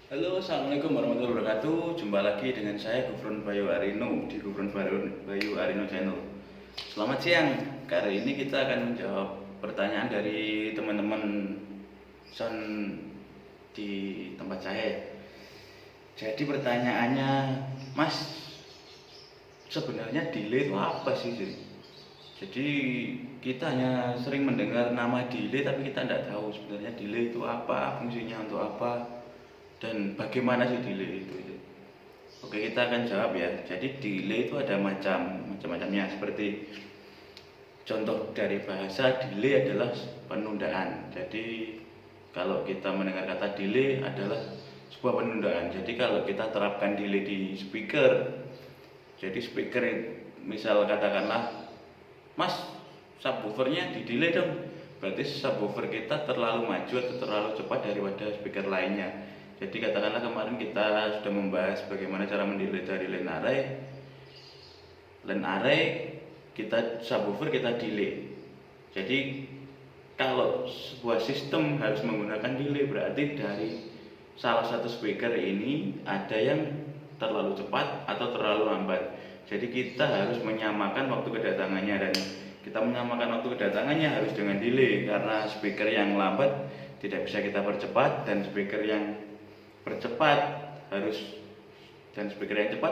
Halo, assalamualaikum warahmatullahi wabarakatuh. Jumpa lagi dengan saya Gufron Bayu Arino di Gufron Bayu Arino Channel. Selamat siang. Kali ini kita akan menjawab pertanyaan dari teman-teman son di tempat saya. Jadi pertanyaannya, Mas, sebenarnya delay itu apa sih? Jadi kita hanya sering mendengar nama delay tapi kita tidak tahu sebenarnya delay itu apa, fungsinya untuk apa, dan bagaimana sih delay itu. Oke, kita akan jawab ya. Jadi delay itu ada macam-macamnya, seperti contoh dari bahasa, delay adalah penundaan. Jadi kalau kita mendengar kata delay adalah sebuah penundaan. Jadi kalau kita terapkan delay di speaker, jadi speaker misal katakanlah, Mas, subwoofernya di delay dong. Berarti subwoofer kita terlalu maju atau terlalu cepat daripada speaker lainnya. Jadi katakanlah kemarin kita sudah membahas bagaimana cara mendelay dari line array. Line array kita subwoofer kita delay. Jadi kalau sebuah sistem harus menggunakan delay, berarti dari salah satu speaker ini ada yang terlalu cepat atau terlalu lambat. Jadi kita harus menyamakan waktu kedatangannya, dan kita menyamakan waktu kedatangannya harus dengan delay, karena speaker yang lambat tidak bisa kita percepat, dan speaker yang cepat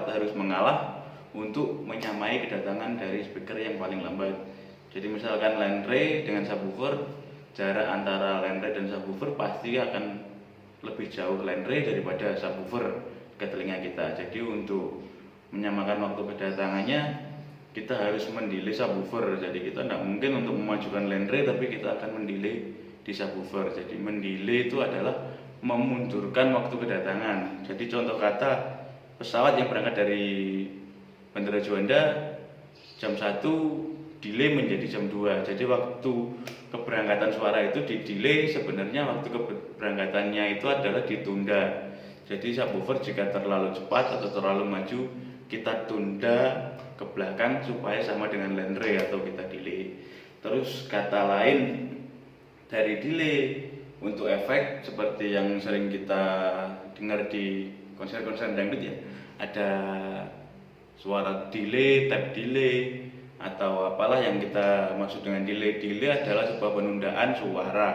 harus mengalah untuk menyamai kedatangan dari speaker yang paling lambat. Jadi misalkan line array dengan subwoofer, jarak antara line array dan subwoofer pasti akan lebih jauh line array daripada subwoofer ke telinga kita. Jadi untuk menyamakan waktu kedatangannya kita harus mendelay subwoofer. Jadi kita tidak mungkin untuk memajukan line array tapi kita akan mendelay di subwoofer. Jadi mendelay itu adalah memundurkan waktu kedatangan. Jadi contoh kata, pesawat yang berangkat dari Bandara Juanda jam 1 delay menjadi jam 2. Jadi waktu keberangkatan suara itu di delay, sebenarnya waktu keberangkatannya itu adalah ditunda. Jadi subwoofer jika terlalu cepat atau terlalu maju, kita tunda ke belakang supaya sama dengan line array atau kita delay. Terus kata lain dari delay untuk efek seperti yang sering kita dengar di konser-konser dangdut ya, ada suara delay, tap delay, atau apalah yang kita maksud dengan delay. Delay adalah sebuah penundaan suara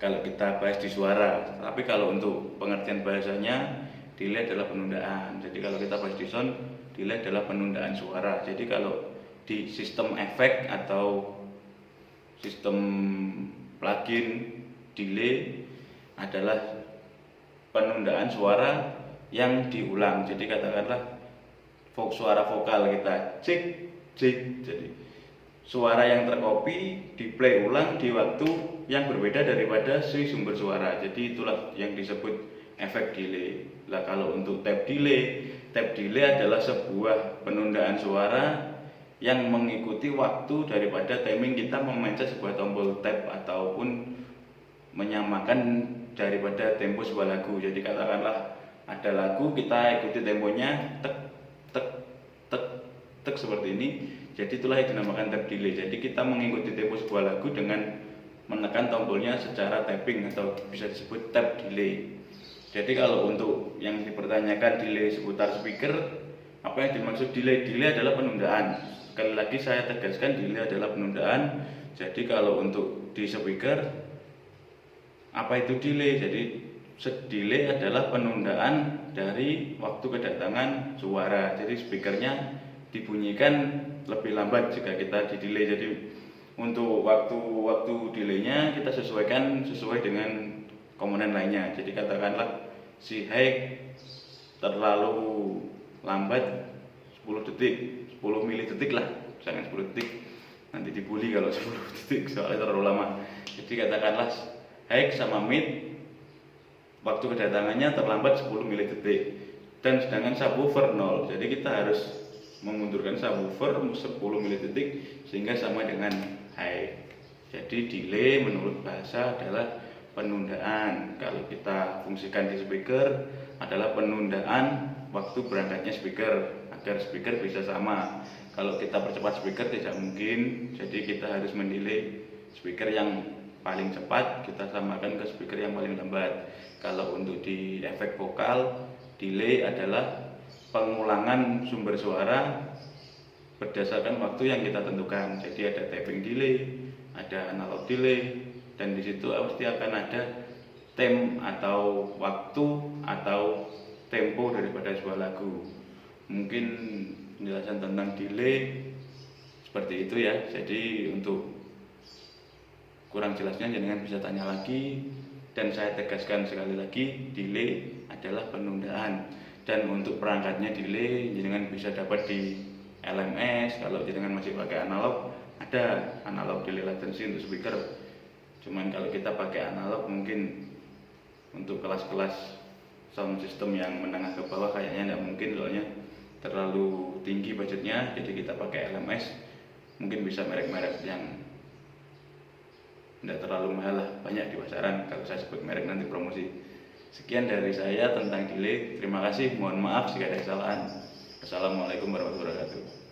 kalau kita bahas di suara. Tapi kalau untuk pengertian bahasanya, delay adalah penundaan. Jadi kalau kita bahas di sound, delay adalah penundaan suara. Jadi kalau di sistem efek atau sistem plugin, delay adalah penundaan suara yang diulang. Jadi katakanlah suara vokal kita cek cek, jadi suara yang tercopy di play ulang di waktu yang berbeda daripada si sumber suara. Jadi itulah yang disebut efek delay. Lah kalau untuk tap delay adalah sebuah penundaan suara yang mengikuti waktu daripada timing kita memencet sebuah tombol tap ataupun menyamakan daripada tempo sebuah lagu. Jadi katakanlah ada lagu, kita ikuti temponya tek tek tek tek seperti ini. Jadi itulah yang dinamakan tap delay. Jadi kita mengikuti tempo sebuah lagu dengan menekan tombolnya secara tapping atau bisa disebut tap delay. Jadi kalau untuk yang dipertanyakan delay seputar speaker, apa yang dimaksud delay? Delay adalah penundaan. Sekali lagi saya tegaskan, delay adalah penundaan. Jadi kalau untuk di speaker, apa itu delay? Jadi delay adalah penundaan dari waktu kedatangan suara. Jadi speakernya dibunyikan lebih lambat jika kita di delay. Jadi untuk waktu delaynya kita sesuaikan sesuai dengan komponen lainnya. Jadi katakanlah si high terlalu lambat 10 detik, 10 milidetik lah, jangan 10 detik, nanti dibully kalau 10 detik soalnya terlalu lama. Jadi katakanlah high sama mid waktu kedatangannya terlambat 10 milidetik, dan sedangkan subwoofer 0. Jadi kita harus memundurkan subwoofer 10 milidetik sehingga sama dengan high. Jadi delay menurut bahasa adalah penundaan. Kalau kita fungsikan di speaker adalah penundaan waktu berangkatnya speaker agar speaker bisa sama. Kalau kita percepat speaker tidak mungkin. Jadi kita harus mendelay speaker yang paling cepat kita samakan ke speaker yang paling lambat. Kalau untuk di efek vokal, delay adalah pengulangan sumber suara berdasarkan waktu yang kita tentukan. Jadi ada tapping delay, ada analog delay, dan di situ pasti akan ada tem atau waktu atau tempo daripada sebuah lagu. Mungkin penjelasan tentang delay seperti itu ya. Jadi untuk kurang jelasnya jangan bisa tanya lagi, dan saya tegaskan sekali lagi, delay adalah penundaan. Dan untuk perangkatnya delay jenengan bisa dapat di LMS. Kalau jenengan masih pakai analog, ada analog delay latency untuk speaker. Cuman kalau kita pakai analog, mungkin untuk kelas-kelas sound system yang menengah ke bawah kayaknya tidak mungkin, soalnya terlalu tinggi budgetnya. Jadi kita pakai LMS, mungkin bisa merek-merek yang tidak terlalu mahal lah, banyak di pasaran. Kalau saya sebut merek nanti promosi. Sekian dari saya tentang delay. Terima kasih, mohon maaf jika ada kesalahan. Assalamualaikum warahmatullahi wabarakatuh.